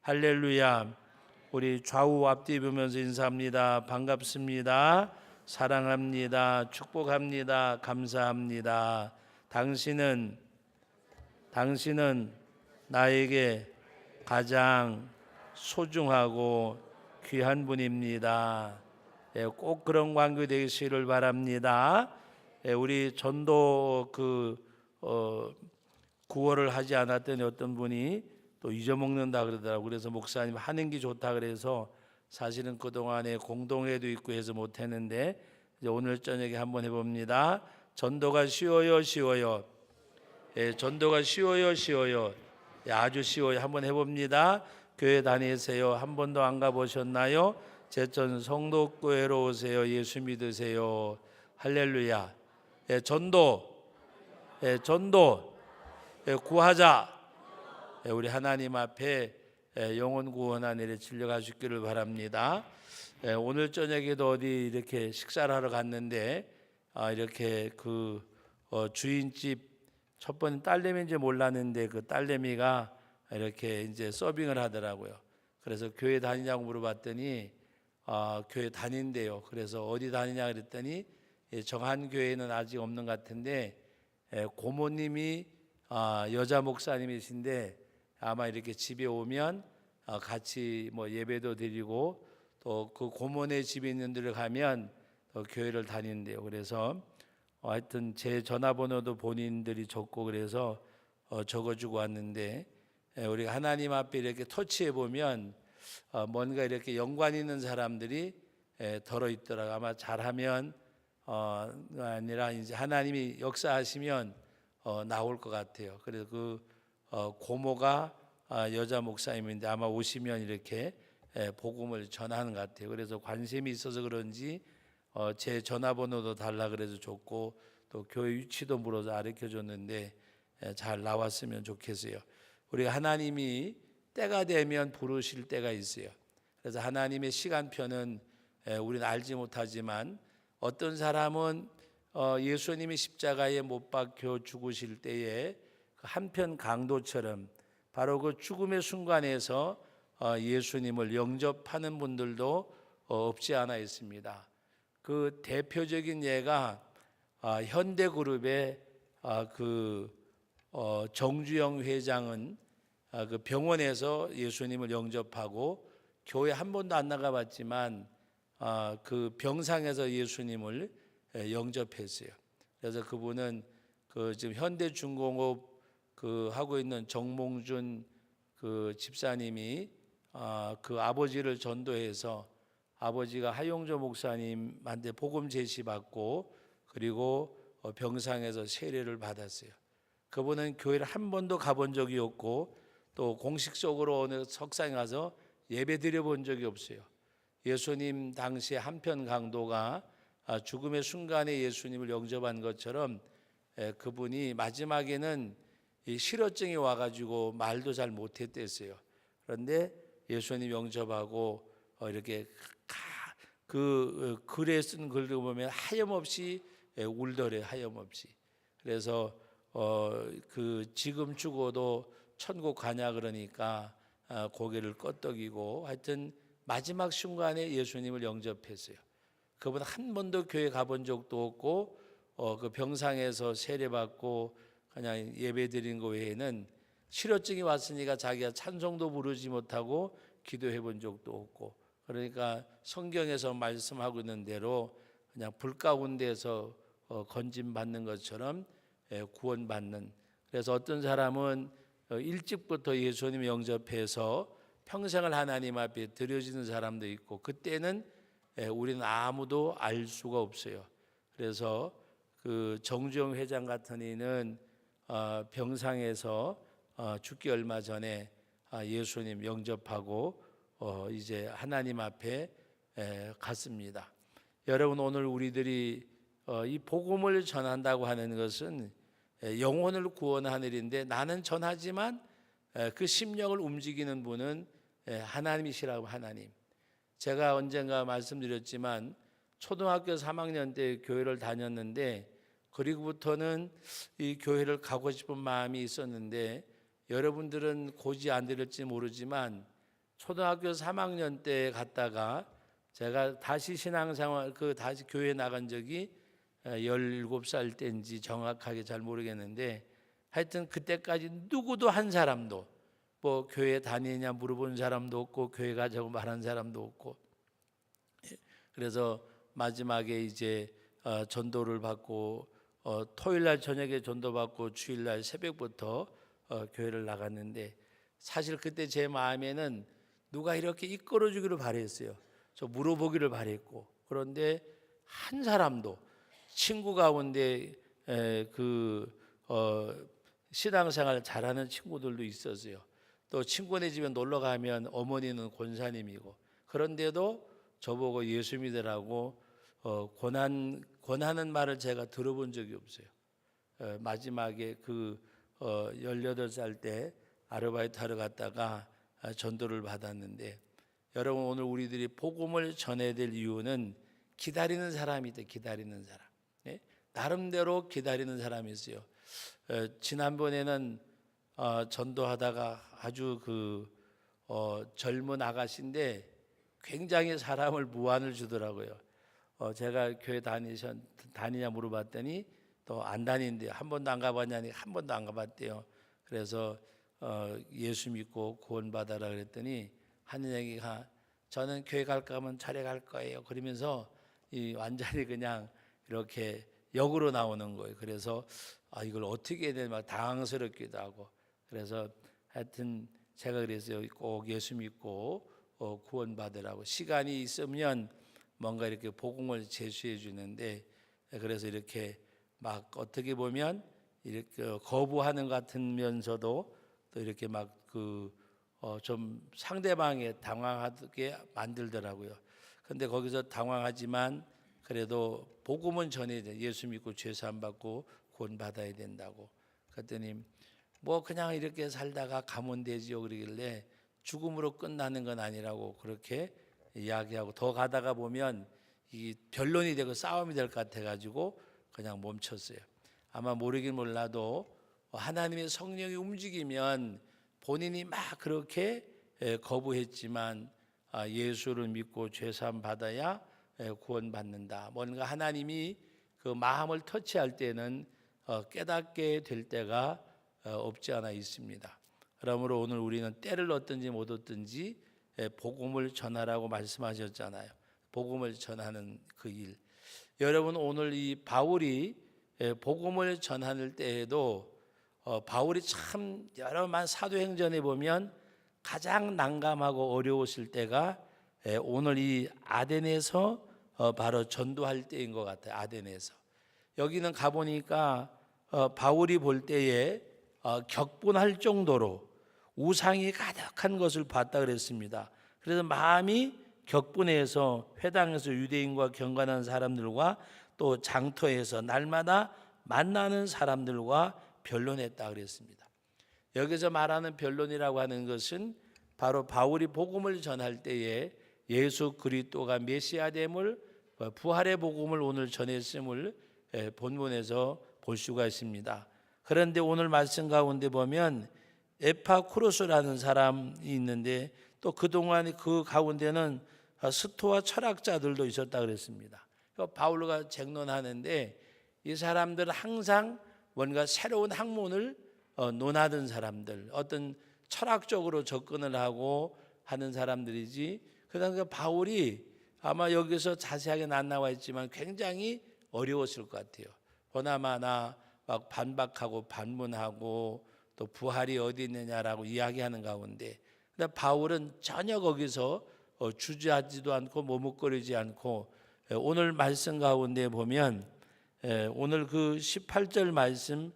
할렐루야. 우리 좌우 앞뒤 보면서 인사합니다. 반갑습니다. 사랑합니다. 축복합니다. 감사합니다. 당신은 나에게 가장 소중하고 귀한 분입니다. 꼭 그런 관계 되시기를 바랍니다. 우리 전도 구월을 하지 않았더니 어떤 분이 또 잊어먹는다 그러더라고요. 그래서 목사님 하는 게 좋다 그래서 사실은 그동안에 공동회도 있고 해서 못했는데 이제 오늘 저녁에 한번 해봅니다. 전도가 쉬워요. 전도가 쉬워요. 아주 쉬워요. 한번 해봅니다. 교회 다니세요. 한 번도 안 가보셨나요? 제천 성도교회로 오세요. 예수 믿으세요. 할렐루야. 전도 구하자. 우리 하나님 앞에 영혼 구원한 일에 진력하시기를 바랍니다. 오늘 저녁에도 어디 이렇게 식사를 하러 갔는데 이렇게 주인집 첫 번째 딸내미인지 몰랐는데 그 딸내미가 이렇게 이제 서빙을 하더라고요. 그래서 교회 다니냐고 물어봤더니 교회 다닌대요. 그래서 어디 다니냐 그랬더니 정한 교회는 아직 없는 것 같은데 고모님이 여자 목사님이신데 아마 이렇게 집에 오면 같이 뭐 예배도 드리고 또 그 고모네 집에 있는 데를 가면 교회를 다닌대요. 그래서 하여튼 제 전화번호도 본인들이 적고 그래서 적어주고 왔는데 우리가 하나님 앞에 이렇게 터치해 보면 뭔가 이렇게 연관 있는 사람들이 덜어 있더라고요. 아마 잘하면 아니라 이제 하나님이 역사하시면 나올 것 같아요. 그래서 고모가 여자 목사님인데 아마 오시면 이렇게 복음을 전하는 것 같아요. 그래서 관심이 있어서 그런지 제 전화번호도 달라 그래서 줬고 또 교회 위치도 물어서 가르쳐 줬는데 잘 나왔으면 좋겠어요. 우리가 하나님이 때가 되면 부르실 때가 있어요. 그래서 하나님의 시간표는 우리는 알지 못하지만 어떤 사람은 예수님이 십자가에 못 박혀 죽으실 때에 한편 강도처럼 바로 그 죽음의 순간에서 예수님을 영접하는 분들도 없지 않아 있습니다. 그 대표적인 예가 현대그룹의 정주영 회장은 그 병원에서 예수님을 영접하고 교회 한 번도 안 나가봤지만 그 병상에서 예수님을 영접했어요. 그래서 그분은 지금 현대중공업 하고 있는 정몽준 집사님이 그 아버지를 전도해서 아버지가 하용조 목사님한테 복음 제시 받고 그리고 병상에서 세례를 받았어요. 그분은 교회를 한 번도 가본 적이 없고 또 공식적으로 어느 석상에 가서 예배 드려본 적이 없어요. 예수님 당시에 한편 강도가 죽음의 순간에 예수님을 영접한 것처럼 그분이 마지막에는 이 실어증이 와가지고 말도 잘 못했댔어요. 그런데 예수님 영접하고 이렇게 글에 쓴 글을 보면 하염없이 울더래. 하염없이. 그래서 지금 죽어도 천국 가냐 그러니까 고개를 끄덕이고 하여튼 마지막 순간에 예수님을 영접했어요. 그분 한 번도 교회 가본 적도 없고 그 병상에서 세례받고 그냥 예배드린 거 외에는 실어증이 왔으니까 자기가 찬송도 부르지 못하고 기도해 본 적도 없고 그러니까 성경에서 말씀하고 있는 대로 그냥 불 가운데서 건짐받는 것처럼 구원받는. 그래서 어떤 사람은 일찍부터 예수님 영접해서 평생을 하나님 앞에 드려지는 사람도 있고 그때는 우리는 아무도 알 수가 없어요. 그래서 그 정주영 회장 같은 이는 병상에서 죽기 얼마 전에 예수님 영접하고 이제 하나님 앞에 갔습니다. 여러분 오늘 우리들이 이 복음을 전한다고 하는 것은 영혼을 구원하는 일인데 나는 전하지만 그 심령을 움직이는 분은 하나님이시라고. 하나님. 제가 언젠가 말씀드렸지만 초등학교 3학년 때 교회를 다녔는데 그리고부터는 이 교회를 가고 싶은 마음이 있었는데 여러분들은 고지 안 들을지 모르지만 초등학교 3학년 때 갔다가 제가 다시 신앙생활 다시 교회 나간 적이 17살 때인지 정확하게 잘 모르겠는데, 하여튼 그때까지 누구도 한 사람도 뭐 교회 다니냐 물어본 사람도 없고 교회 가자고 말한 사람도 없고, 그래서 마지막에 이제 전도를 받고 토요일 날 저녁에 전도 받고 주일 날 새벽부터 교회를 나갔는데, 사실 그때 제 마음에는 누가 이렇게 이끌어 주기를 바랬어요. 저 물어보기를 바랬고, 그런데 한 사람도, 친구 가운데 신앙생활 잘하는 친구들도 있었어요. 또 친구네 집에 놀러 가면 어머니는 권사님이고, 그런데도 저보고 예수 믿으라고 권하는 말을 제가 들어본 적이 없어요. 마지막에 18살 때 아르바이트 하러 갔다가 전도를 받았는데, 여러분 오늘 우리들이 복음을 전해야 될 이유는 기다리는 사람이 있다. 기다리는 사람. 네? 나름대로 기다리는 사람이 있어요. 지난번에는 전도하다가 아주 젊은 아가씨인데 굉장히 사람을 무안을 주더라고요. 제가 교회 다니냐 물어봤더니 또 안 다니는데, 한 번도 안 가봤냐니 한 번도 안 가봤대요. 그래서 예수 믿고 구원받아라 그랬더니 하는 얘기가, 저는 교회 갈까 하면 절에 갈 거예요. 그러면서 완전히 그냥 이렇게 역으로 나오는 거예요. 그래서 이걸 어떻게 해야 되나 막 당황스럽기도 하고, 그래서 하여튼 제가 그랬어요. 꼭 예수 믿고 구원받으라고. 시간이 있으면 뭔가 이렇게 복음을 제시해 주는데, 그래서 이렇게 막 어떻게 보면 이렇게 거부하는 것 같으면서도 또 이렇게 막 좀 상대방에 당황하게 만들더라고요. 근데 거기서 당황하지만 그래도 복음은 전해야 돼. 예수 믿고 죄 사함 받고 구원 받아야 된다고. 그랬더니 뭐 그냥 이렇게 살다가 가면 되지요 그러길래, 죽음으로 끝나는 건 아니라고 그렇게 이야기하고, 더 가다가 보면 이 변론이 되고 싸움이 될 것 같아 가지고 그냥 멈췄어요. 아마 모르긴 몰라도 하나님의 성령이 움직이면 본인이 막 그렇게 거부했지만 예수를 믿고 죄 사함 받아야 구원받는다. 뭔가 하나님이 그 마음을 터치할 때는 깨닫게 될 때가 없지 않아 있습니다. 그러므로 오늘 우리는 때를 얻든지 못 얻든지 복음을 전하라고 말씀하셨잖아요. 복음을 전하는 그 일. 여러분 오늘 이 바울이 복음을 전하는 때에도 바울이 참 여러만 사도행전에 보면 가장 난감하고 어려웠을 때가 오늘 이 아덴에서 바로 전도할 때인 것 같아요. 아덴에서. 여기는 가보니까 바울이 볼 때에 격분할 정도로 우상이 가득한 것을 봤다 그랬습니다. 그래서 마음이 격분해서 회당에서 유대인과 경건한 사람들과 또 장터에서 날마다 만나는 사람들과 변론했다 그랬습니다. 여기서 말하는 변론이라고 하는 것은 바로 바울이 복음을 전할 때에 예수 그리스도가 메시아됨을, 부활의 복음을 오늘 전했음을 본문에서 볼 수가 있습니다. 그런데 오늘 말씀 가운데 보면 에파쿠로스라는 사람이 있는데, 또 그동안 그 가운데는 스토아 철학자들도 있었다 그랬습니다. 바울과 쟁론하는데 이 사람들은 항상 뭔가 새로운 학문을 논하던 사람들, 어떤 철학적으로 접근을 하고 하는 사람들이지. 그러니까 바울이 아마 여기서 자세하게는 안 나와 있지만 굉장히 어려웠을 것 같아요. 보나마나 막 반박하고 반문하고 또 부활이 어디 있느냐라고 이야기하는 가운데, 근데 바울은 전혀 거기서 주저하지도 않고 머뭇거리지 않고, 오늘 말씀 가운데 보면 오늘 그 18절 말씀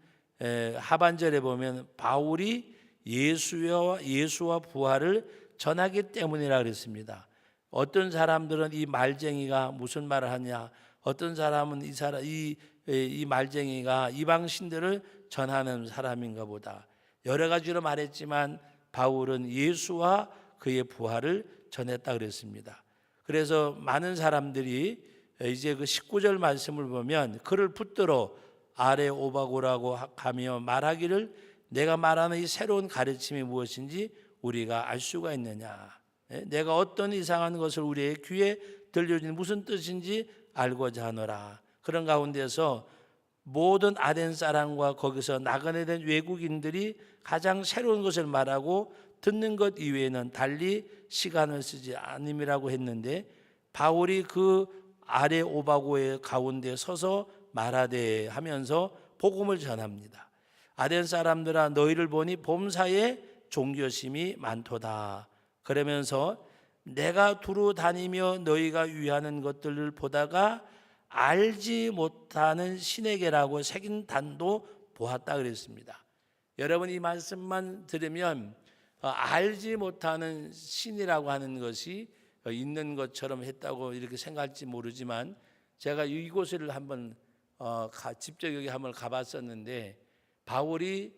하반절에 보면 바울이 예수와 부활을 전하기 때문이라 그랬습니다. 어떤 사람들은 이 말쟁이가 무슨 말을 하냐, 어떤 사람은 이 말쟁이가 이방 신들을 전하는 사람인가 보다, 여러 가지로 말했지만 바울은 예수와 그의 부활을 전했다 그랬습니다. 그래서 많은 사람들이 이제 그 19절 말씀을 보면 그를 붙들어 아레오바고라고 하며 말하기를, 내가 말하는 이 새로운 가르침이 무엇인지 우리가 알 수가 있느냐. 내가 어떤 이상한 것을 우리의 귀에 들려주니 무슨 뜻인지 알고자 하노라. 그런 가운데서 모든 아덴 사람과 거기서 나그네 된 외국인들이 가장 새로운 것을 말하고 듣는 것 이외에는 달리 시간을 쓰지 않음이라고 했는데, 바울이 그 아래 오바고의 가운데 서서 말하되 하면서 복음을 전합니다. 아덴 사람들아, 너희를 보니 봄사에 종교심이 많도다. 그러면서 내가 두루 다니며 너희가 위하는 것들을 보다가 알지 못하는 신에게라고 새긴 단도 보았다 그랬습니다. 여러분, 이 말씀만 들으면 알지 못하는 신이라고 하는 것이 있는 것처럼 했다고 이렇게 생각할지 모르지만, 제가 이곳을 한번 직접 여기 한번 가봤었는데, 바울이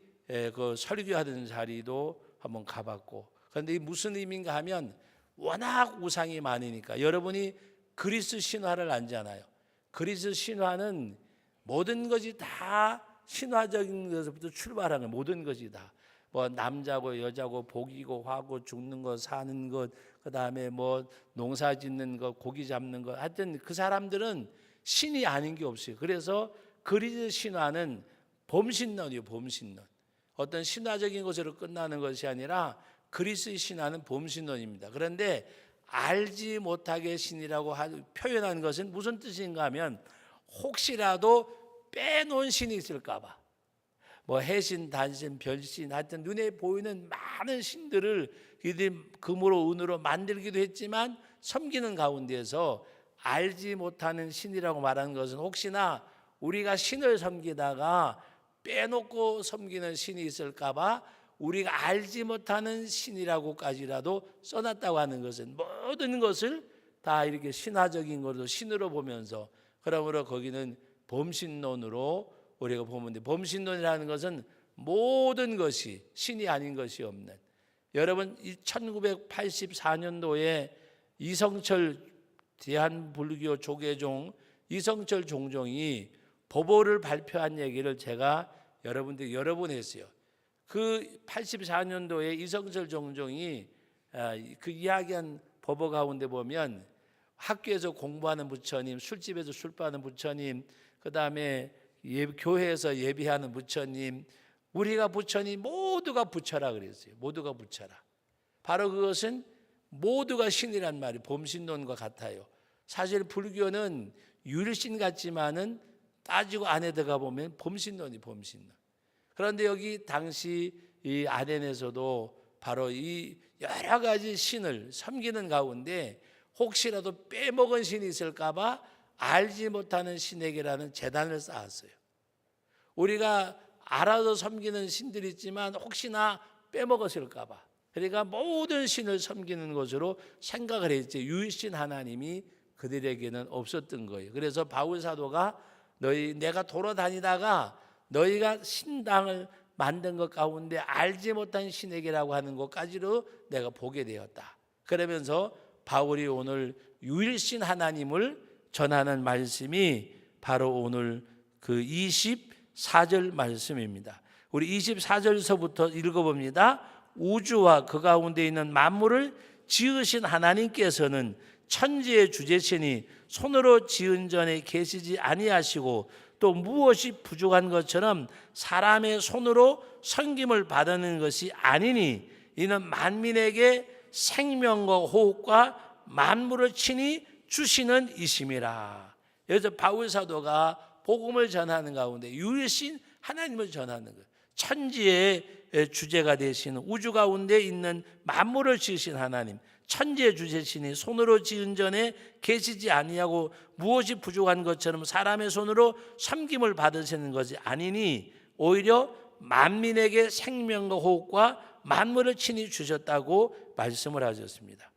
그 설교하던 자리도 한번 가봤고, 그런데 이 무슨 의미인가 하면 워낙 우상이 많으니까. 여러분이 그리스 신화를 알잖아요. 그리스 신화는 모든 것이 다 신화적인 것부터 출발하는, 모든 것이 다 뭐 남자고 여자고 복이고 화고 죽는 것 사는 것, 그다음에 뭐 농사 짓는 것 고기 잡는 것, 하여튼 그 사람들은 신이 아닌 게 없어요. 그래서 그리스 신화는 봄신론이에요. 봄신론. 어떤 신화적인 것으로 끝나는 것이 아니라 그리스 신화는 봄신론입니다. 그런데 알지 못하게 신이라고 표현한 것은 무슨 뜻인가 하면, 혹시라도 빼놓은 신이 있을까 봐, 뭐 해신, 단신, 별신, 하여튼 눈에 보이는 많은 신들을 이들이 금으로 은으로 만들기도 했지만 섬기는 가운데서 알지 못하는 신이라고 말하는 것은, 혹시나 우리가 신을 섬기다가 빼놓고 섬기는 신이 있을까 봐 우리가 알지 못하는 신이라고까지라도 써놨다고 하는 것은, 모든 것을 다 이렇게 신화적인 것으로 신으로 보면서, 그러므로 거기는 범신론으로 우리가 보면 돼. 범신론이라는 것은 모든 것이 신이 아닌 것이 없는. 여러분, 1984년도에 이성철 대한불교 조계종 이성철 종종이 법호를 발표한 얘기를 제가 여러분들 여러 번 했어요. 그 84년도에 이성철 종종이 그 이야기한 법호 가운데 보면, 학교에서 공부하는 부처님, 술집에서 술파하는 부처님, 그 다음에 교회에서 예배하는 부처님, 우리가 부처님 모두가 부처라 그랬어요. 모두가 부처라. 바로 그것은 모두가 신이란 말이 범신론과 같아요. 사실 불교는 유일신 같지만은 따지고 안에 들어가 보면 범신론이 범신론. 그런데 여기 당시 이 아덴에서도 바로 이 여러 가지 신을 섬기는 가운데 혹시라도 빼먹은 신이 있을까 봐 알지 못하는 신에게라는 제단을 쌓았어요. 우리가 알아서 섬기는 신들이 있지만 혹시나 빼먹었을까 봐, 그러니까 모든 신을 섬기는 것으로 생각을 했지, 유일신 하나님이 그들에게는 없었던 거예요. 그래서 바울 사도가 내가 돌아다니다가 너희가 신당을 만든 것 가운데 알지 못한 신에게라고 하는 것까지로 내가 보게 되었다. 그러면서 바울이 오늘 유일신 하나님을 전하는 말씀이 바로 오늘 그 24절 말씀입니다. 우리 24절서부터 읽어봅니다. 우주와 그 가운데 있는 만물을 지으신 하나님께서는 천지의 주재신이 손으로 지은 전에 계시지 아니하시고, 또 무엇이 부족한 것처럼 사람의 손으로 섬김을 받는 것이 아니니, 이는 만민에게 생명과 호흡과 만물을 친히 주시는 이심이라. 여기서 바울 사도가 복음을 전하는 가운데 유일신 하나님을 전하는 거예요. 천지의 주제가 되시는, 우주 가운데 있는 만물을 지으신 하나님, 천지의 주제신이 손으로 지은 전에 계시지 아니하고 무엇이 부족한 것처럼 사람의 손으로 섬김을 받으시는 것이 아니니, 오히려 만민에게 생명과 호흡과 만물을 친히 주셨다고 말씀을 하셨습니다.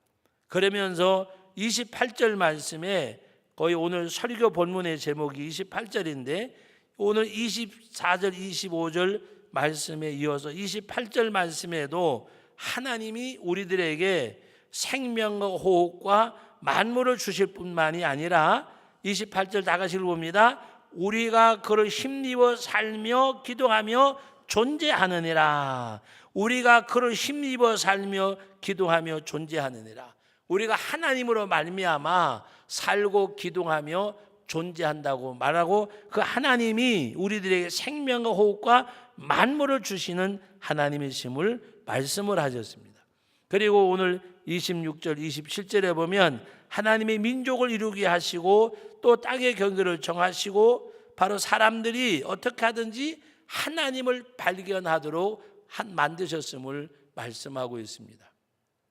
그러면서 28절 말씀에, 거의 오늘 설교 본문의 제목이 28절인데 오늘 24절 25절 말씀에 이어서 28절 말씀에도 하나님이 우리들에게 생명과 호흡과 만물을 주실 뿐만이 아니라 28절 다 같이 읽어봅니다. 우리가 그를 힘입어 살며 기도하며 존재하느니라. 우리가 그를 힘입어 살며 기도하며 존재하느니라. 우리가 하나님으로 말미암아 살고 기도하며 존재한다고 말하고, 그 하나님이 우리들에게 생명과 호흡과 만물을 주시는 하나님이심을 말씀을 하셨습니다. 그리고 오늘 26절 27절에 보면 하나님의 민족을 이루게 하시고 또 땅의 경계를 정하시고 바로 사람들이 어떻게 하든지 하나님을 발견하도록 만드셨음을 말씀하고 있습니다.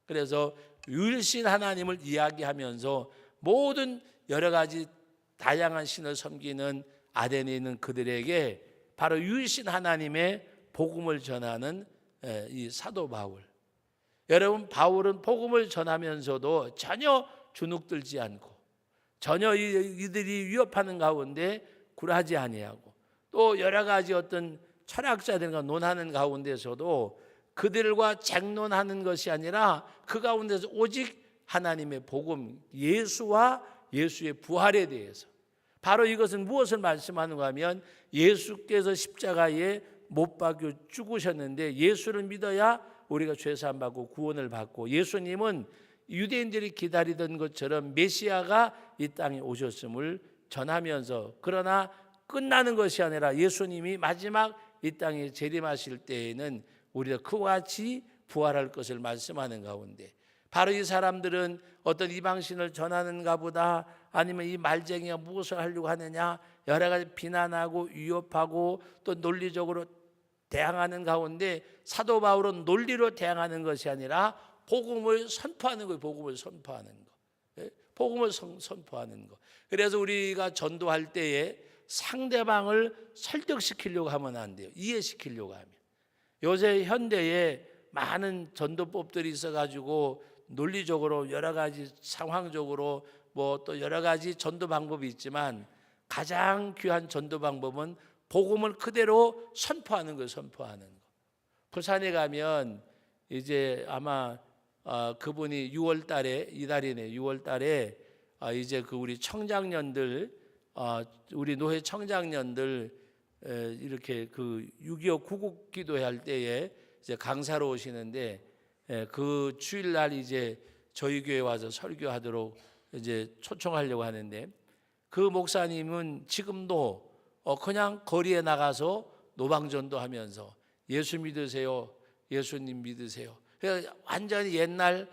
그래서 유일신 하나님을 이야기하면서 모든 여러 가지 다양한 신을 섬기는 아덴에 있는 그들에게 바로 유일신 하나님의 복음을 전하는 이 사도 바울. 여러분, 바울은 복음을 전하면서도 전혀 주눅들지 않고 전혀 이들이 위협하는 가운데 굴하지 아니하고 또 여러 가지 어떤 철학자들과 논하는 가운데서도 그들과 쟁론하는 것이 아니라 그 가운데서 오직 하나님의 복음, 예수와 예수의 부활에 대해서, 바로 이것은 무엇을 말씀하는가 하면 예수께서 십자가에 못 박혀 죽으셨는데 예수를 믿어야 우리가 죄사함 받고 구원을 받고, 예수님은 유대인들이 기다리던 것처럼 메시아가 이 땅에 오셨음을 전하면서, 그러나 끝나는 것이 아니라 예수님이 마지막 이 땅에 재림하실 때에는 우리가 그와 같이 부활할 것을 말씀하는 가운데, 바로 이 사람들은 어떤 이방신을 전하는가 보다, 아니면 이 말쟁이가 무엇을 하려고 하느냐, 여러 가지 비난하고 위협하고 또 논리적으로 대항하는 가운데 사도 바울은 논리로 대항하는 것이 아니라 복음을 선포하는 거예요. 복음을 선포하는 거. 복음을 선포하는 거. 그래서 우리가 전도할 때에 상대방을 설득시키려고 하면 안 돼요. 이해시키려고 하면. 요새 현대에 많은 전도법들이 있어가지고 논리적으로 여러 가지 상황적으로 뭐 또 여러 가지 전도 방법이 있지만 가장 귀한 전도 방법은 복음을 그대로 선포하는 거예요. 선포하는 거. 부산에 가면 이제 아마 그분이 6월 달에, 이달이네, 6월 달에 이제 그 우리 청장년들, 우리 노회 청장년들 이렇게 그 6.25 구국 기도할 때에 이제 강사로 오시는데, 그 주일날 이제 저희 교회 와서 설교하도록 이제 초청하려고 하는데, 그 목사님은 지금도 그냥 거리에 나가서 노방전도 하면서 예수 믿으세요, 예수님 믿으세요. 그러니까 완전히 옛날,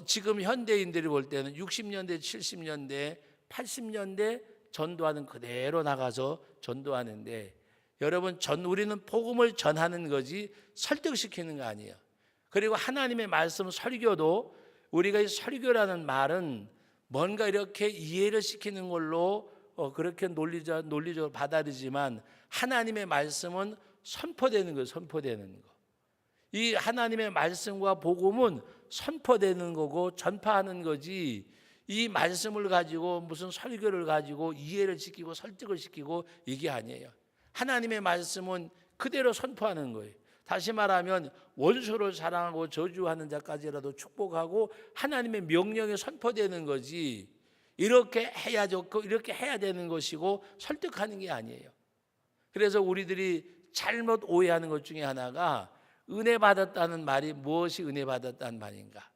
지금 현대인들이 볼 때는 60년대, 70년대, 80년대 전도하는 그대로 나가서 전도하는데, 여러분, 우리는 복음을 전하는 거지 설득시키는 거 아니에요. 그리고 하나님의 말씀 설교도, 우리가 이 설교라는 말은 뭔가 이렇게 이해를 시키는 걸로 그렇게 논리적으로 받아들이지만, 하나님의 말씀은 선포되는 거예요. 선포되는 거. 이 하나님의 말씀과 복음은 선포되는 거고 전파하는 거지, 이 말씀을 가지고 무슨 설교를 가지고 이해를 시키고 설득을 시키고 이게 아니에요. 하나님의 말씀은 그대로 선포하는 거예요. 다시 말하면 원수를 사랑하고 저주하는 자까지라도 축복하고 하나님의 명령에 선포되는 거지, 이렇게 해야 좋고 이렇게 해야 되는 것이고 설득하는 게 아니에요. 그래서 우리들이 잘못 오해하는 것 중에 하나가, 은혜 받았다는 말이 무엇이 은혜 받았다는 말인가?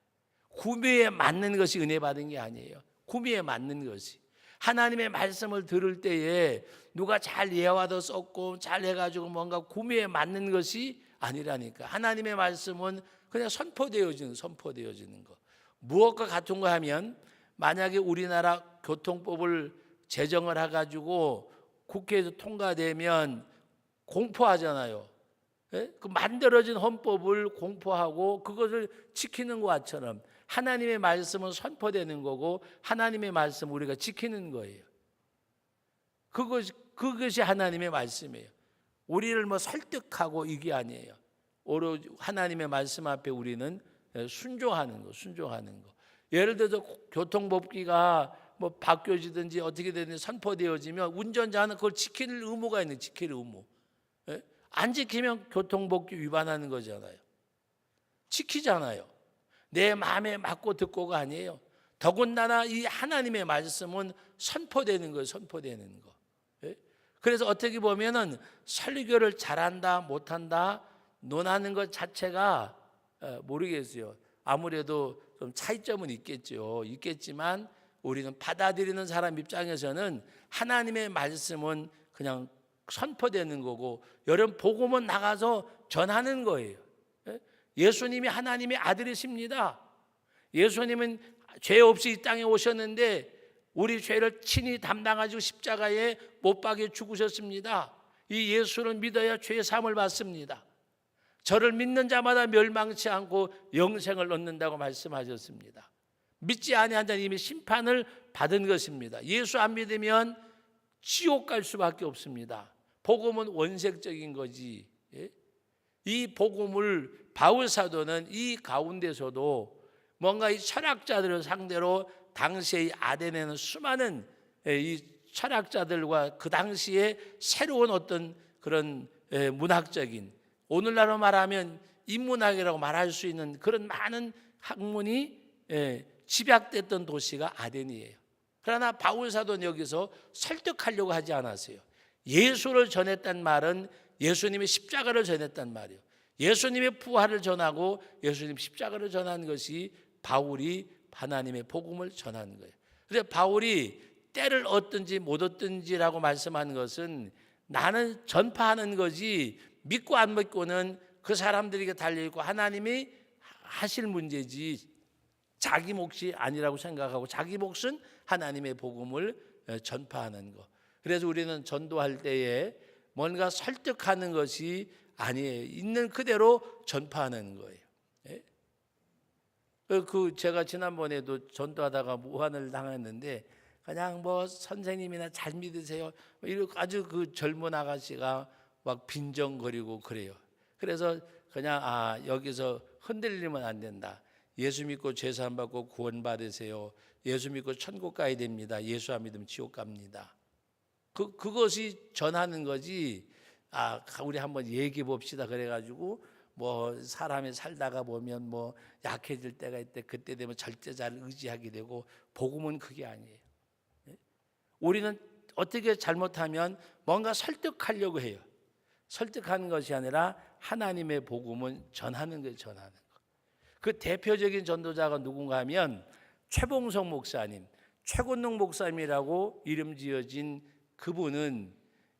구미에 맞는 것이 은혜 받은 게 아니에요. 구미에 맞는 것이. 하나님의 말씀을 들을 때에 누가 잘 예화도 썼고 잘 해가지고 뭔가 구미에 맞는 것이 아니라니까. 하나님의 말씀은 그냥 선포되어지는 거. 무엇과 같은가 하면, 만약에 우리나라 교통법을 제정을 해가지고 국회에서 통과되면 공포하잖아요. 그 만들어진 헌법을 공포하고 그것을 지키는 것처럼 하나님의 말씀은 선포되는 거고 하나님의 말씀 우리가 지키는 거예요. 그것이 하나님의 말씀이에요. 우리를 뭐 설득하고 이게 아니에요. 오로지 하나님의 말씀 앞에 우리는 순종하는 거. 예를 들어서 교통법규가 뭐 바뀌어지든지 어떻게 되든지 선포되어지면 운전자는 그걸 지킬 의무가 있는, 지킬 의무. 안 지키면 교통법규 위반하는 거잖아요. 지키잖아요. 내 마음에 맞고 듣고가 아니에요. 더군다나 이 하나님의 말씀은 선포되는 거예요. 선포되는 거. 그래서 어떻게 보면은 설교를 잘한다 못한다 논하는 것 자체가 모르겠어요. 아무래도 좀 차이점은 있겠지만 우리는 받아들이는 사람 입장에서는 하나님의 말씀은 그냥 선포되는 거고, 여러분 복음은 나가서 전하는 거예요. 예수님이 하나님의 아들이십니다. 예수님은 죄 없이 이 땅에 오셨는데 우리 죄를 친히 담당하시고 십자가에 못 박여 죽으셨습니다. 이 예수를 믿어야 죄 사함을 받습니다. 저를 믿는 자마다 멸망치 않고 영생을 얻는다고 말씀하셨습니다. 믿지 아니한 자는 이미 심판을 받은 것입니다. 예수 안 믿으면 지옥 갈 수밖에 없습니다. 복음은 원색적인 거지. 이 복음을 바울 사도는 이 가운데서도 뭔가 이 철학자들을 상대로 당시의 아덴에는 수많은 이 철학자들과 그 당시에 새로운 어떤 그런 문학적인, 오늘날로 말하면 인문학이라고 말할 수 있는 그런 많은 학문이 집약됐던 도시가 아덴이에요. 그러나 바울 사도는 여기서 설득하려고 하지 않았어요. 예수를 전했단 말은 예수님의 십자가를 전했단 말이에요. 예수님의 부활을 전하고 예수님 십자가를 전한 것이 바울이 하나님의 복음을 전하는 거예요. 그래서 바울이 때를 얻든지 못 얻든지라고 말씀하는 것은 나는 전파하는 거지, 믿고 안 믿고는 그 사람들에게 달려있고 하나님이 하실 문제지 자기 몫이 아니라고 생각하고 자기 몫은 하나님의 복음을 전파하는 것. 그래서 우리는 전도할 때에 뭔가 설득하는 것이 아니에요. 있는 그대로 전파하는 거예요. 제가 지난번에도 전도하다가 무한을 당했는데 그냥 뭐 선생님이나 잘 믿으세요 이렇게 아주 그 젊은 아가씨가 막 빈정거리고 그래요. 그래서 그냥 여기서 흔들리면 안 된다. 예수 믿고 죄사함 받고 구원 받으세요. 예수 믿고 천국 가야 됩니다. 예수 안 믿으면 지옥 갑니다. 그것이 전하는 거지. 우리 한번 얘기해 봅시다. 그래가지고 뭐 사람이 살다가 보면 뭐 약해질 때가 있대. 그때 되면 절대자를 의지하게 되고, 복음은 그게 아니에요. 우리는 어떻게 잘못하면 뭔가 설득하려고 해요. 설득하는 것이 아니라 하나님의 복음은 전하는 거예요. 전하는 거. 그 대표적인 전도자가 누군가 하면 최봉성 목사님, 최곤능 목사님이라고 이름 지어진 그분은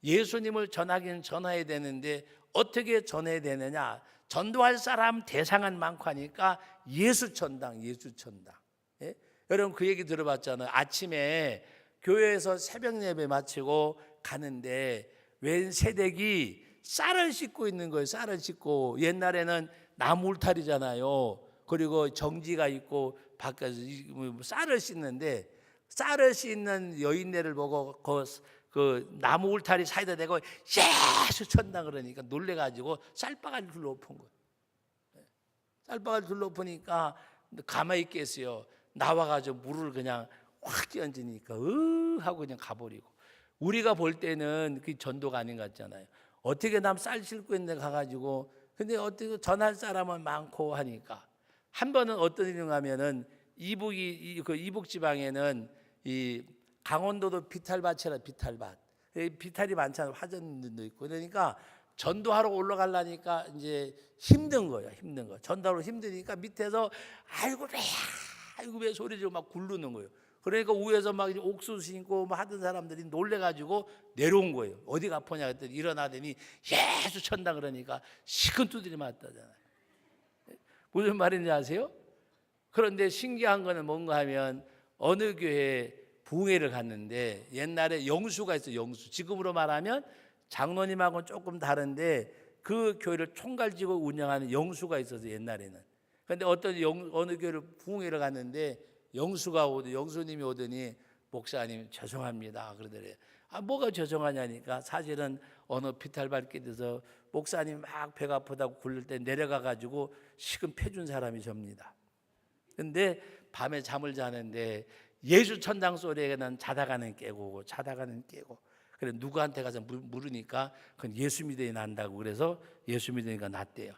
예수님을 전하긴 전해야 되는데 어떻게 전해야 되느냐? 전도할 사람 대상은 많고 하니까 예수천당. 여러분 그 얘기 들어봤잖아요. 아침에 교회에서 새벽 예배 마치고 가는데 웬 새댁이 쌀을 씻고 있는 거예요. 쌀을 씻고. 옛날에는 나무 울타리잖아요. 그리고 정지가 있고 밖에서 쌀을 씻는데, 쌀을 씻는 여인네를 보고 그 나무 울타리 사이다 대고 예수 천당 그러니까 놀래가지고 쌀바가지를 둘러엎은 거예요. 쌀바가지를 둘러엎으니까 가만히 있겠어요. 나와가지고 물을 그냥 확 끼얹으니까 하고 그냥 가버리고. 우리가 볼 때는 그게 전도가 아닌 것 같잖아요. 어떻게 남 쌀 싣고 있는데 가가지고, 근데 어떻게 전할 사람은 많고 하니까. 한 번은 어떤 일인가 하면은 이북 지방에는 이 강원도도 비탈밭이라 비탈밭. 비탈이 많잖아요. 화전도 있고. 그러니까 전도하러 올라가려니까 이제 힘든 거예요. 힘든 거. 전도하러 힘드니까 밑에서 아이고 배 소리 지르고 막 굴르는 거예요. 그러니까 위에서 막 옥수수 심고 뭐 하던 사람들이 놀래가지고 내려온 거예요. 어디가 아프냐 했더니 일어나더니 예수 천당 그러니까 시큰 두드리 맞다잖아요. 무슨 말인지 아세요? 그런데 신기한 거는 뭔가 하면 어느 교회에 부흥회를 갔는데 옛날에 영수가 있어요. 영수. 지금으로 말하면 장로님하고는 조금 다른데 그 교회를 총괄지고 운영하는 영수가 있어서 옛날에는. 그런데 어느 교회를 부흥회를 갔는데 영수님이 오더니 목사님 죄송합니다 그러더래요. 뭐가 죄송하냐니까 사실은 어느 비탈밭 돼서 목사님 막 배가 아프다고 굴릴 때 내려가가지고 식은 패준 사람이 접니다. 근데 밤에 잠을 자는데 예수 천당 소리에 난 자다가는 깨고. 그래 누구한테 가서 물으니까 그건 예수 믿어야 난다고. 그래서 예수 믿으니까 낫대요.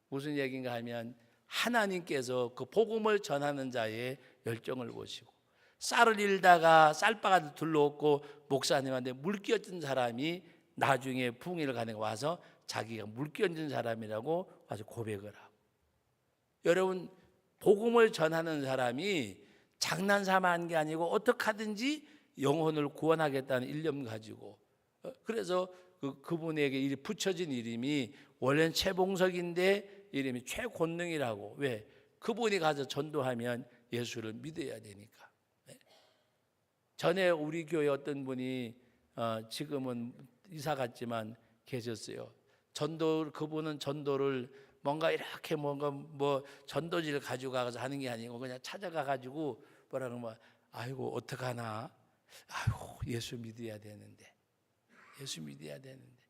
무슨 얘기인가 하면 하나님께서 그 복음을 전하는 자의 열정을 보시고, 쌀을 일다가 쌀바가지를 둘러엎고 목사님한테 물 끼얹은 사람이 나중에 부흥회를 가는 거 와서 자기가 물끼얹은 사람이라고 와서 고백을 하고. 여러분, 복음을 전하는 사람이 장난삼아 한 게 아니고 어떻게 하든지 영혼을 구원하겠다는 일념 가지고, 그래서 그분에게 붙여진 이름이 원래는 최봉석인데 이름이 최권능이라고. 왜? 그분이 가서 전도하면 예수를 믿어야 되니까. 전에 우리 교회 어떤 분이 지금은 이사 갔지만 계셨어요. 그분은 전도를 뭔가 이렇게 뭐 전도지를 가지고 가서 하는 게 아니고 그냥 찾아가 가지고 뭐라 그러면, 아이고 어떡하나, 아이고 예수 믿어야 되는데, 예수 믿어야 되는데.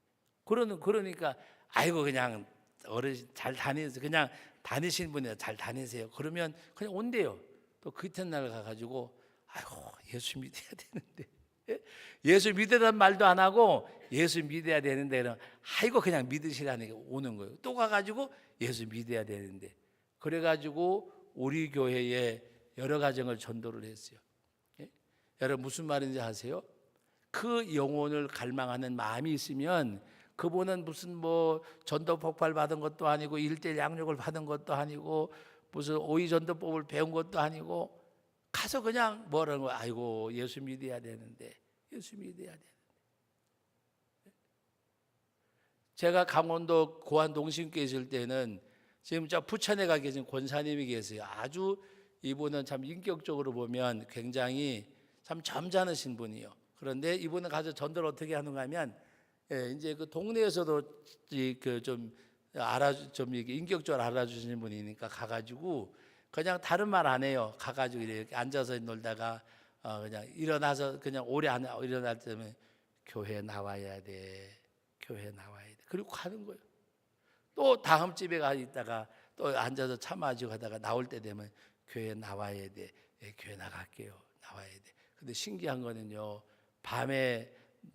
그러니까 아이고 그냥 어르신 잘 다니세요. 그냥 다니신 분이 잘 다니세요. 그러면 그냥 온대요. 또 그 이튿날 가가지고 아이고 예수 믿어야 되는데, 예수 믿으란 말도 안 하고 예수 믿어야 되는데, 그럼 아이고 그냥 믿으시라는 게 오는 거예요. 또 가가지고 예수 믿어야 되는데. 그래가지고 우리 교회에 여러 가정을 전도를 했어요. 여러분 무슨 말인지 아세요? 그 영혼을 갈망하는 마음이 있으면 그분은 무슨 뭐 전도 폭발 받은 것도 아니고 1:1 양육을 받은 것도 아니고 무슨 오이 전도법을 배운 것도 아니고 가서 그냥 뭐라는 거야. 아이고 예수 믿어야 되는데, 예수 믿어야 되는데. 제가 강원도 고안 동심교회 있을 때는 지금 저 부천에 가 계신 권사님이 계세요. 아주 이분은 참 인격적으로 보면 굉장히 참 점잖으신 분이요. 그런데 이분은 가서 전도를 어떻게 하는가 하면, 이제 그 동네에서도 좀 이게 인격적으로 알아주시는 분이니까 가가지고 그냥 다른 말 안 해요. 가가지고 이렇게 앉아서 놀다가 그냥 일어나서 그냥 오래 안 일어날 때면 교회 나와야 돼, 교회 나와야 돼. 그리고 가는 거예요. 또 다음 집에 가 있다가 또 앉아서 차 마시고 가다가 나올 때 되면 교회 나와야 돼, 교회 나갈게요, 나와야 돼. 근데 신기한 거는요, 밤에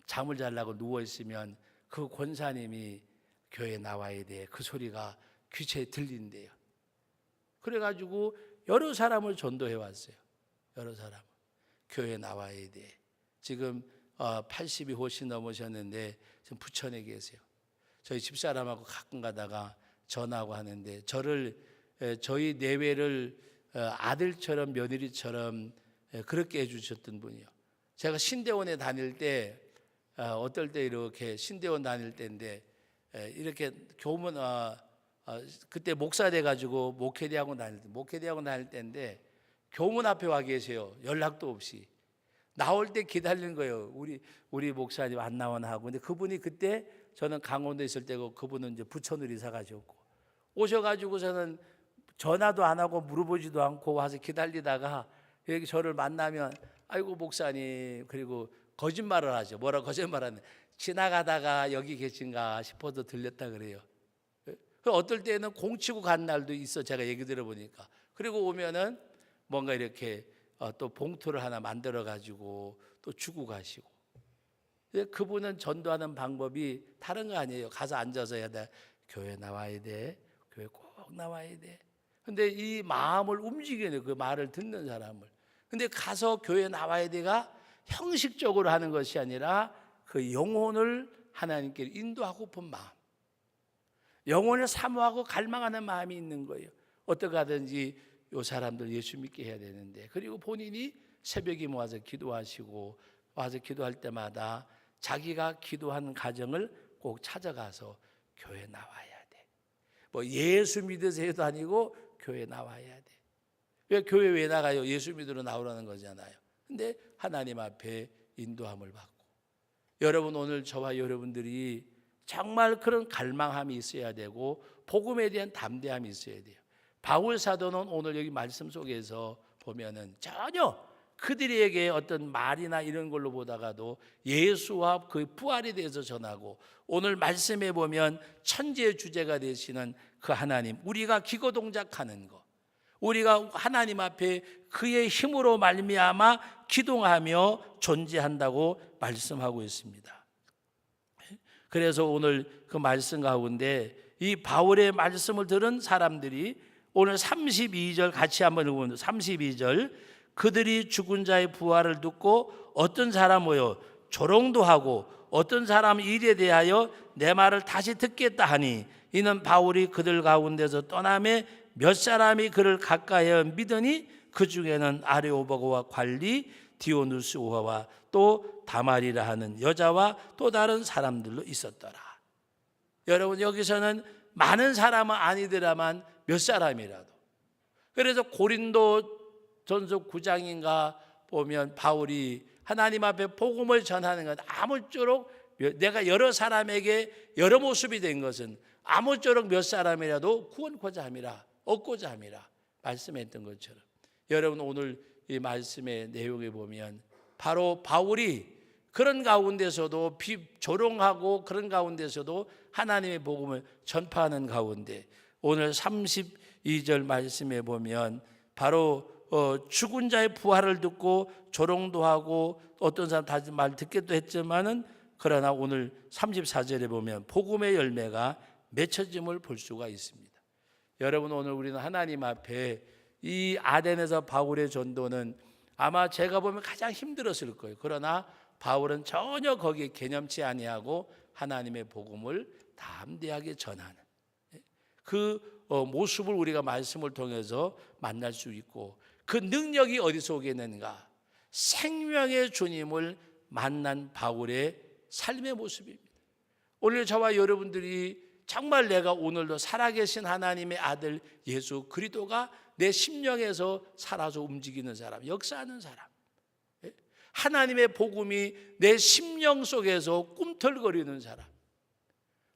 잠을 자려고 누워 있으면 그 권사님이 교회 나와야 돼, 그 소리가 귀체에 들린대요. 그래가지고 여러 사람을 전도해 왔어요. 여러 사람 교회 나와야 돼. 지금 80이 훨씬 넘으셨는데 지금 부천에 계세요. 저희 집사람하고 가끔 가다가 전화하고 하는데 저희 내외를 아들처럼 며느리처럼 그렇게 해주셨던 분이요. 제가 신대원에 다닐 때 어떨 때 이렇게 신대원 다닐 때인데 이렇게 교문 그때 목사 돼가지고 목회대학원 다닐 때인데 교문 앞에 와 계세요. 연락도 없이 나올 때 기다리는 거예요. 우리 목사님 안 나오나 하고. 근데 그분이 그때 저는 강원도에 있을 때고 그분은 이제 부천으로 이사 가셨고 오셔가지고 저는 전화도 안 하고 물어보지도 않고 와서 기다리다가 여기 저를 만나면 아이고 목사님, 그리고 거짓말을 하죠. 뭐라고 거짓말하는, 지나가다가 여기 계신가 싶어서 들렸다 그래요. 어떨 때는 공치고 간 날도 있어. 제가 얘기 들어보니까. 그리고 오면은 뭔가 이렇게 또 봉투를 하나 만들어 가지고 또 주고 가시고. 그분은 전도하는 방법이 다른 거 아니에요. 가서 앉아서 해야 돼. 교회 나와야 돼. 교회 꼭 나와야 돼. 근데 이 마음을 움직이는, 그 말을 듣는 사람을. 근데 가서 교회 나와야 돼가 형식적으로 하는 것이 아니라 그 영혼을 하나님께 인도하고픈 마음, 영혼을 사모하고 갈망하는 마음이 있는 거예요. 어떻게 하든지 이 사람들 예수 믿게 해야 되는데, 그리고 본인이 새벽에 모아서 기도하시고 와서 기도할 때마다 자기가 기도하는 가정을 꼭 찾아가서 교회 나와야 돼. 뭐 예수 믿으세요도 아니고 교회 나와야 돼. 왜 교회 왜 나가요? 예수 믿으러 나오라는 거잖아요. 근데 하나님 앞에 인도함을 받고, 여러분 오늘 저와 여러분들이 정말 그런 갈망함이 있어야 되고 복음에 대한 담대함이 있어야 돼요. 바울 사도는 오늘 여기 말씀 속에서 보면은 전혀 그들에게 어떤 말이나 이런 걸로 보다가도 예수와 그 부활에 대해서 전하고, 오늘 말씀에 보면 천지의 주제가 되시는 그 하나님, 우리가 기고동작하는 것, 우리가 하나님 앞에 그의 힘으로 말미암아 기도하며 존재한다고 말씀하고 있습니다. 그래서 오늘 그 말씀 가운데 이 바울의 말씀을 들은 사람들이 오늘 32절 같이 한번 읽어보면, 32절, 그들이 죽은 자의 부활을 듣고 어떤 사람이요 조롱도 하고 어떤 사람 일에 대하여 내 말을 다시 듣겠다 하니 이는 바울이 그들 가운데서 떠나매 몇 사람이 그를 가까이하여 믿으니 그 중에는 아레오바고와 관리 디오누스오와 또 다말이라 하는 여자와 또 다른 사람들로 있었더라. 여러분, 여기서는 많은 사람은 아니더라만 몇 사람이라도. 그래서 고린도 전서 9장인가 보면 바울이 하나님 앞에 복음을 전하는 것, 아무쪼록 내가 여러 사람에게 여러 모습이 된 것은 아무쪼록 몇 사람이라도 구원코자 함이라, 얻고자 함이라 말씀했던 것처럼, 여러분 오늘 이 말씀의 내용에 보면 바로 바울이 그런 가운데서도 조롱하고 그런 가운데서도 하나님의 복음을 전파하는 가운데 오늘 32절 말씀에 보면 바로 죽은 자의 부활을 듣고 조롱도 하고 어떤 사람 다시 말 듣기도 했지만은, 그러나 오늘 34절에 보면 복음의 열매가 맺혀짐을 볼 수가 있습니다. 여러분, 오늘 우리는 하나님 앞에 이 아덴에서 바울의 전도는 아마 제가 보면 가장 힘들었을 거예요. 그러나 바울은 전혀 거기에 개념치 아니하고 하나님의 복음을 담대하게 전하는 그 모습을 우리가 말씀을 통해서 만날 수 있고, 그 능력이 어디서 오겠는가? 생명의 주님을 만난 바울의 삶의 모습입니다. 오늘 저와 여러분들이 정말 내가 오늘도 살아계신 하나님의 아들 예수 그리스도가 내 심령에서 살아서 움직이는 사람, 역사하는 사람, 하나님의 복음이 내 심령 속에서 꿈틀거리는 사람,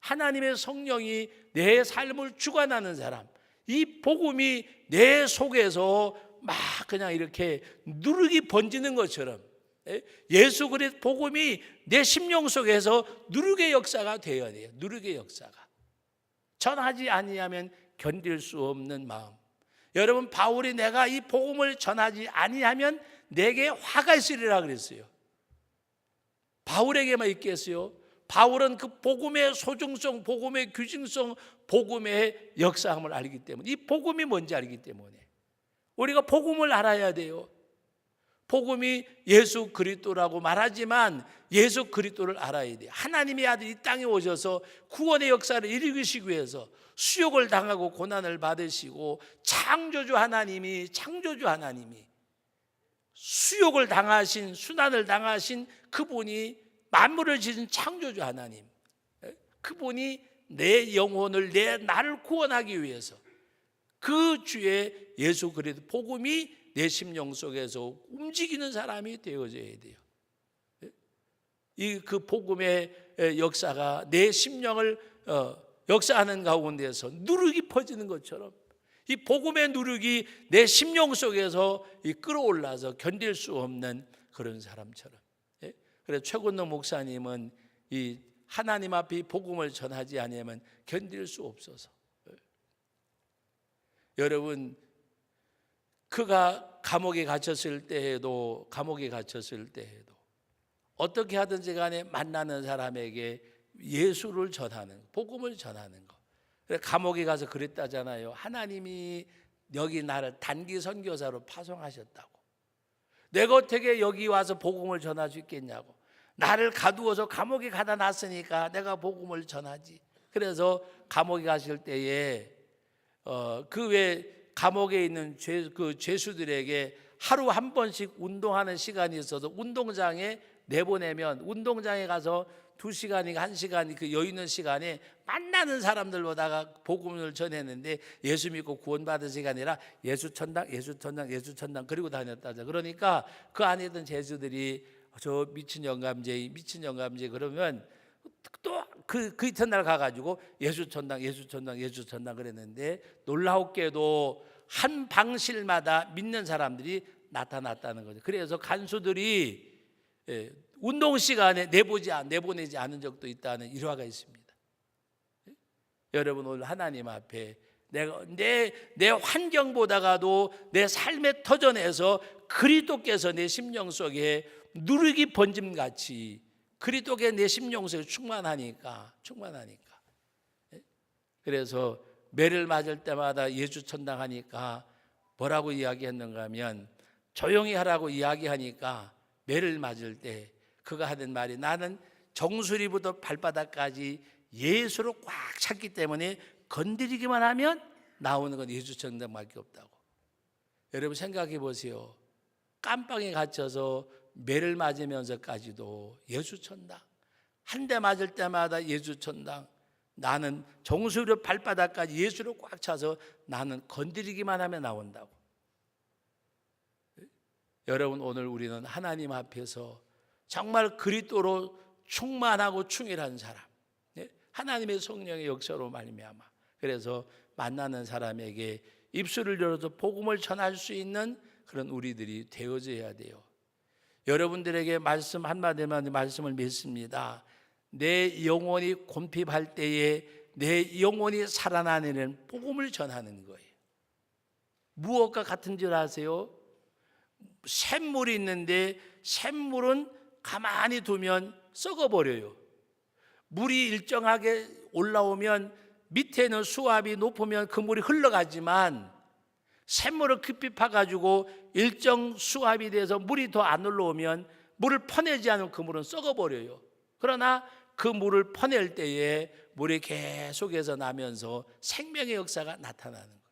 하나님의 성령이 내 삶을 주관하는 사람, 이 복음이 내 속에서 막 그냥 이렇게 누르기 번지는 것처럼 예수 그리스도 복음이 내 심령 속에서 누르게 역사가 되어야 돼요. 누르게 역사가 전하지 아니하면 견딜 수 없는 마음. 여러분, 바울이 내가 이 복음을 전하지 아니하면 내게 화가 있으리라 그랬어요. 바울에게만 있겠어요? 바울은 그 복음의 소중성, 복음의 규증성, 복음의 역사함을 알기 때문에, 이 복음이 뭔지 알기 때문에 우리가 복음을 알아야 돼요. 복음이 예수 그리스도라고 말하지만 예수 그리스도를 알아야 돼요. 하나님의 아들 이 땅에 오셔서 구원의 역사를 이루시기 위해서 수욕을 당하고 고난을 받으시고, 창조주 하나님이 수욕을 당하신, 순환을 당하신 그분이 만물을 지은 창조주 하나님, 그분이 내 영혼을, 내 나를 구원하기 위해서 그 주의 예수 그리스도 복음이 내 심령 속에서 움직이는 사람이 되어져야 돼요. 이 그 복음의 역사가 내 심령을 역사하는 가운데서 누룩이 퍼지는 것처럼, 이 복음의 누룩이 내 심령 속에서 끌어올라서 견딜 수 없는 그런 사람처럼. 그래서 최건노 목사님은 이 하나님 앞에 복음을 전하지 아니하면 견딜 수 없어서, 여러분, 그가 감옥에 갇혔을 때에도 어떻게 하든지 간에 만나는 사람에게 예수를 전하는, 복음을 전하는 거. 감옥에 가서 그랬다잖아요. 하나님이 여기 나를 단기 선교사로 파송하셨다고. 내가 어떻게 여기 와서 복음을 전할 수 있겠냐고. 나를 가두어서 감옥에 가다 놨으니까 내가 복음을 전하지. 그래서 감옥에 가실 때에 그 외 감옥에 있는 죄수들에게 하루 한 번씩 운동하는 시간이 있어서 운동장에 내보내면, 운동장에 가서 2시간이가 1시간이 그 여유 있는 시간에 만나는 사람들보다가 복음을 전했는데, 예수 믿고 구원받은 시간이 아니라 예수 천당 그리고 다녔다죠. 그러니까 그 안에 있던 죄수들이 저 미친 영감제 그러면 또 그 이튿날 가가지고 예수 천당 그랬는데, 놀라웠게도 한 방실마다 믿는 사람들이 나타났다는 거죠. 그래서 간수들이 운동 시간에 내보내지 않은 적도 있다는 일화가 있습니다. 여러분, 오늘 하나님 앞에 내가 내 환경보다가도 내 삶의 터전에서 그리스도께서 내 심령 속에 누룩이 번짐 같이 그리스도께 내 심령 속에 충만하니까. 그래서 매를 맞을 때마다 예수 천당하니까 뭐라고 이야기했는가 하면, 조용히 하라고 이야기하니까 매를 맞을 때 그가 하는 말이, 나는 정수리부터 발바닥까지 예수로 꽉 찼기 때문에 건드리기만 하면 나오는 건 예수 천당밖에 없다고. 여러분 생각해 보세요. 깜빵에 갇혀서 매를 맞으면서까지도 예수 천당, 한 대 맞을 때마다 예수 천당, 나는 정수리 발바닥까지 예수로 꽉 차서 나는 건드리기만 하면 나온다고. 여러분 오늘 우리는 하나님 앞에서 정말 그리스도로 충만하고 충일한 사람, 하나님의 성령의 역사로 말미암아, 그래서 만나는 사람에게 입술을 열어서 복음을 전할 수 있는 그런 우리들이 되어져야 돼요. 여러분들에게 말씀 한마디만 말씀을 맺습니다. 내 영혼이 곤핍할 때에 내 영혼이 살아나는 복음을 전하는 거예요. 무엇과 같은 줄 아세요? 샘물이 있는데 샘물은 가만히 두면 썩어버려요. 물이 일정하게 올라오면 밑에는 수압이 높으면 그 물이 흘러가지만 샘물을 깊이 파가지고 일정 수압이 돼서 물이 더 안 올라오면 물을 퍼내지 않으면 그 물은 썩어버려요. 그러나 그 물을 퍼낼 때에 물이 계속해서 나면서 생명의 역사가 나타나는 거예요.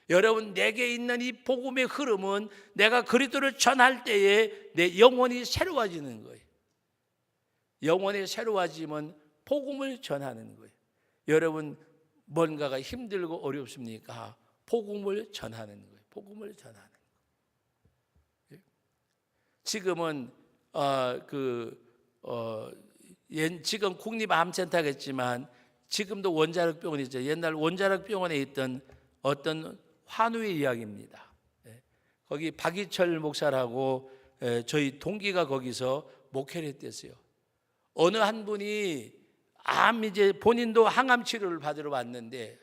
여러분 내게 있는 이 복음의 흐름은 내가 그리스도를 전할 때에 내 영혼이 새로워지는 거예요. 영혼이 새로워지면 복음을 전하는 거예요. 여러분 뭔가가 힘들고 어렵습니까? 복음을 전하는 거예요. 복음을 전하는 거예요. 지금은 지금 국립암센터겠지만 지금도 원자력병원이 있죠. 옛날 원자력병원에 있던 어떤 환우의 이야기입니다. 거기 박이철 목사라고 저희 동기가 거기서 목회를 했댔어요. 어느 한 분이 이제 본인도 항암 치료를 받으러 왔는데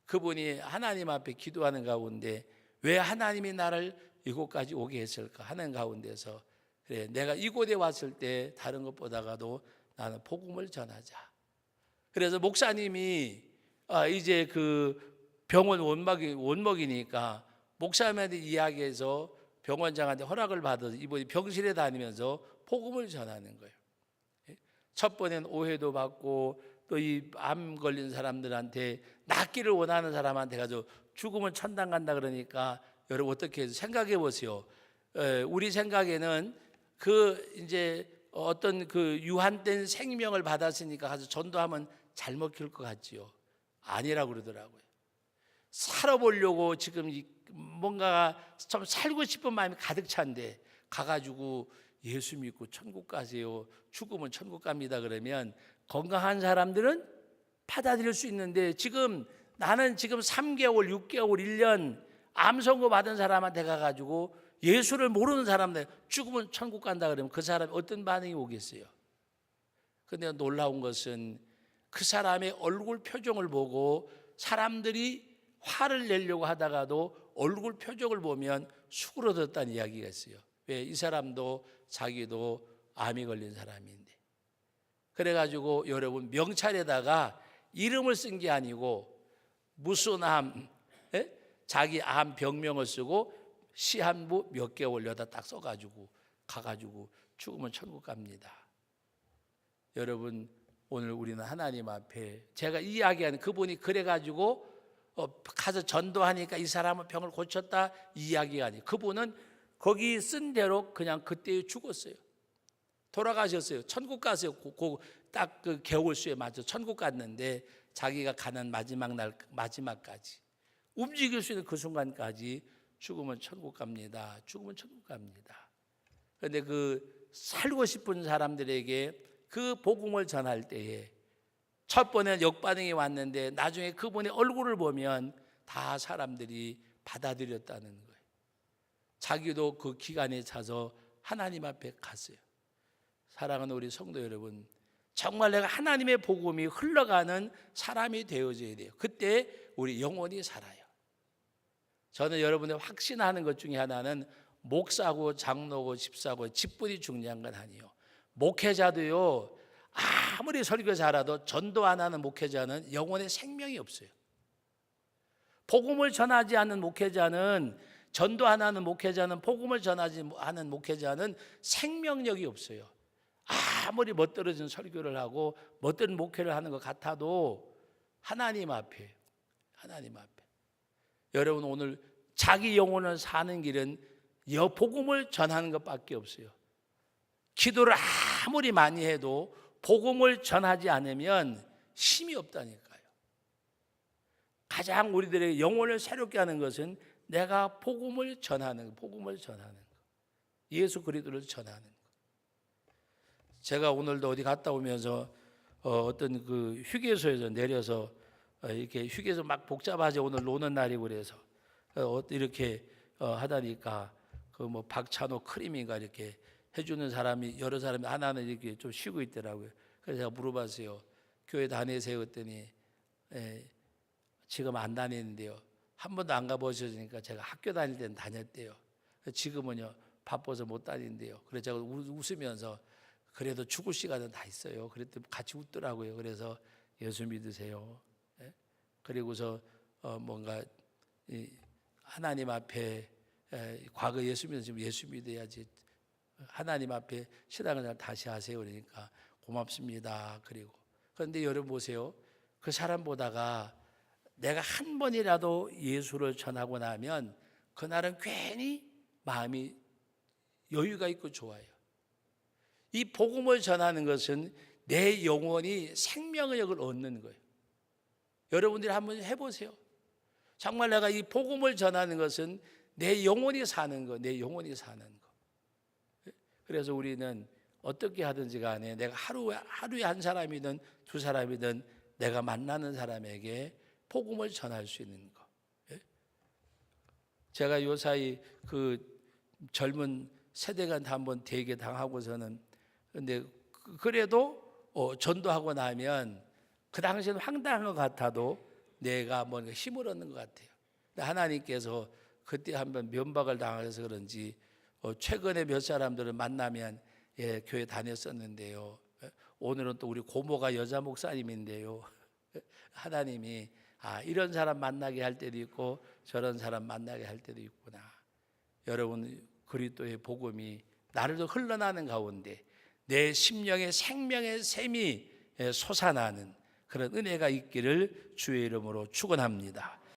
그분이 하나님 앞에 기도하는 가운데 왜 하나님이 나를 이곳까지 오게 했을까 하는 가운데서 그래 내가 이곳에 왔을 때 다른 것보다가도 나는 복음을 전하자. 그래서 목사님이 이제 그 병원 원목이니까 목사님한테 이야기해서 병원장한테 허락을 받아서 이분이 병실에 다니면서 복음을 전하는 거예요. 첫 번엔 오해도 받고 또 이 암 걸린 사람들한테 낫기를 원하는 사람한테 가서 죽으면 천당 간다 그러니까 여러분 어떻게 해서 생각해 보세요. 우리 생각에는 그 이제 어떤 그 유한된 생명을 받았으니까 가서 전도하면 잘 먹힐 것 같지요. 아니라고 그러더라고요. 살아보려고 지금 뭔가 좀 살고 싶은 마음이 가득 찬데 가가지고 예수 믿고 천국 가세요. 죽으면 천국 갑니다. 그러면 건강한 사람들은 받아들일 수 있는데 나는 지금 3개월, 6개월, 1년 암 선고 받은 사람한테 가가지고 예수를 모르는 사람들 죽으면 천국 간다 그러면 그 사람이 어떤 반응이 오겠어요? 그런데 놀라운 것은 그 사람의 얼굴 표정을 보고 사람들이 화를 내려고 하다가도 얼굴 표정을 보면 수그러졌다는 이야기가 있어요. 왜? 이 사람도 자기도 암이 걸린 사람인데. 그래가지고 여러분 명찰에다가 이름을 쓴 게 아니고 무슨 암, 자기 암 병명을 쓰고 시한부 몇 개월 여기다 딱 써가지고 가가지고 죽으면 천국 갑니다. 여러분 오늘 우리는 하나님 앞에 제가 이야기하는 그분이 그래가지고 가서 전도하니까 이 사람은 병을 고쳤다 이 이야기가 아니에요. 그분은 거기 쓴 대로 그냥 그때 죽었어요. 돌아가셨어요. 천국 가세요. 딱 그 개월수에 맞춰 천국 갔는데 자기가 가는 마지막 날 마지막까지 움직일 수 있는 그 순간까지 죽으면 천국 갑니다. 죽으면 천국 갑니다. 그런데 그 살고 싶은 사람들에게 그 복음을 전할 때에 첫 번에 역반응이 왔는데 나중에 그분의 얼굴을 보면 다 사람들이 받아들였다는 거예요. 자기도 그 기간에 차서 하나님 앞에 갔어요. 사랑하는 우리 성도 여러분, 정말 내가 하나님의 복음이 흘러가는 사람이 되어져야 돼요. 그때 우리 영혼이 살아요. 저는 여러분의 확신하는 것 중에 하나는 목사고 장로고 집사고 직분이 중요한 건 아니에요. 목회자도요, 아무리 설교 잘해도 전도 안 하는 목회자는 영혼의 생명이 없어요. 복음을 전하지 않는 목회자는, 전도 안 하는 목회자는, 복음을 전하지 않은 목회자는 생명력이 없어요. 아무리 멋들어진 설교를 하고 멋든 목회를 하는 것 같아도 하나님 앞에 여러분 오늘 자기 영혼을 사는 길은 복음을 전하는 것밖에 없어요. 기도를 아무리 많이 해도 복음을 전하지 않으면 힘이 없다니까요. 가장 우리들의 영혼을 새롭게 하는 것은 내가 복음을 전하는 거, 예수 그리스도를 전하는 거. 제가 오늘도 어디 갔다 오면서 어떤 그 휴게소에서 내려서 이렇게 휴게소 막 복잡하죠. 오늘 노는 날이고 그래서 이렇게 하다니까 그 뭐 박찬호 크림인가 이렇게 해주는 사람이 여러 사람이 하나는 이렇게 좀 쉬고 있더라고요. 그래서 제가 물어봤어요. 교회 다니세요? 그랬더니 지금 안 다니는데요. 한 번도 안 가보셨으니까 제가 학교 다닐 때는 다녔대요. 지금은요 바빠서 못 다닌대요. 그래서 제가 웃으면서 그래도 죽을 시간은 다 있어요. 그랬더니 같이 웃더라고요. 그래서 예수 믿으세요. 그리고서 뭔가 하나님 앞에 과거 예수 믿으면 지금 예수 믿어야지. 하나님 앞에 신앙을 다시 하세요. 그러니까 고맙습니다. 그런데 여러분 보세요. 그 사람 보다가 내가 한 번이라도 예수를 전하고 나면 그날은 괜히 마음이 여유가 있고 좋아요. 이 복음을 전하는 것은 내 영혼이 생명력을 얻는 거예요. 여러분들이 한번 해보세요. 정말 내가 이 복음을 전하는 것은 내 영혼이 사는 거, 그래서 우리는 어떻게 하든지 간에 내가 하루에 한 사람이든 두 사람이든 내가 만나는 사람에게 복음을 전할 수 있는 거. 제가 요사이 그 젊은 세대가 한번 대개 당하고서는 근데 그래도 전도하고 나면 그 당시에는 황당한 것 같아도 내가 뭔가 힘을 얻는 것 같아요. 하나님께서 그때 한번 면박을 당해서 그런지 최근에 몇 사람들을 만나면 교회 다녔었는데요. 오늘은 또 우리 고모가 여자 목사님인데요. 하나님이 이런 사람 만나게 할 때도 있고 저런 사람 만나게 할 때도 있구나. 여러분 그리스도의 복음이 나를 흘러나는 가운데 내 심령의 생명의 샘이 솟아나는 그런 은혜가 있기를 주의 이름으로 축원합니다.